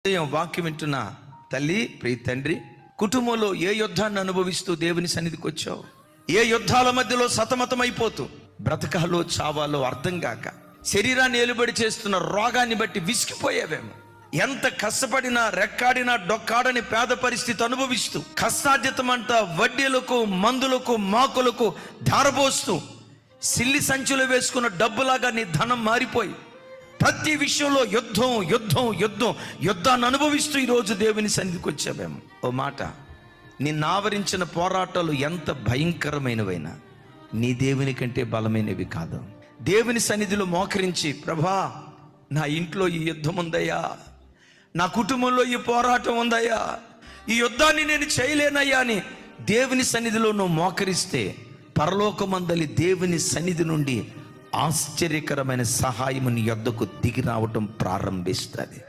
వాక్యం వింటున్న తల్లి, ప్రియ తండ్రి, కుటుంబంలో ఏ యుద్ధాన్ని అనుభవిస్తూ దేవుని సన్నిధికి వచ్చావు? ఏ యుద్ధాల మధ్యలో సతమతమైపోతూ బ్రతకాలో చావాలో అర్థం కాక శరీరాన్ని ఏలుబడి చేస్తున్న రోగాన్ని బట్టి విసిగిపోయేవేమో. ఎంత కష్టపడినా రెక్కాడినా డొక్కాడని పేద పరిస్థితి అనుభవిస్తూ కష్టార్జితమంతా వడ్డీలకు, మందులకు, మాకులకు ధారపోస్తూ సిల్లి సంచులు వేసుకున్న డబ్బులాగా నీ ధనం మారిపోయి ప్రతి విషయంలో యుద్ధాన్ని అనుభవిస్తూ ఈరోజు దేవుని సన్నిధికి వచ్చావేమో. ఓ మాట, నిన్ను ఆవరించిన పోరాటాలు ఎంత భయంకరమైనవైనా నీ దేవుని కంటే బలమైనవి కాదు. దేవుని సన్నిధిలో మోకరించి, ప్రభా నా ఇంట్లో ఈ యుద్ధం ఉందయ్యా, నా కుటుంబంలో ఈ పోరాటం ఉందయ్యా, ఈ యుద్ధాన్ని నేను చేయలేనయ్యా అని దేవుని సన్నిధిలో నువ్వు మోకరిస్తే పరలోకమందలి దేవుని సన్నిధి నుండి ఆశ్చర్యకరమైన సహాయం నీ యొద్దకు దిగి రావటం ప్రారంభిస్తుంది.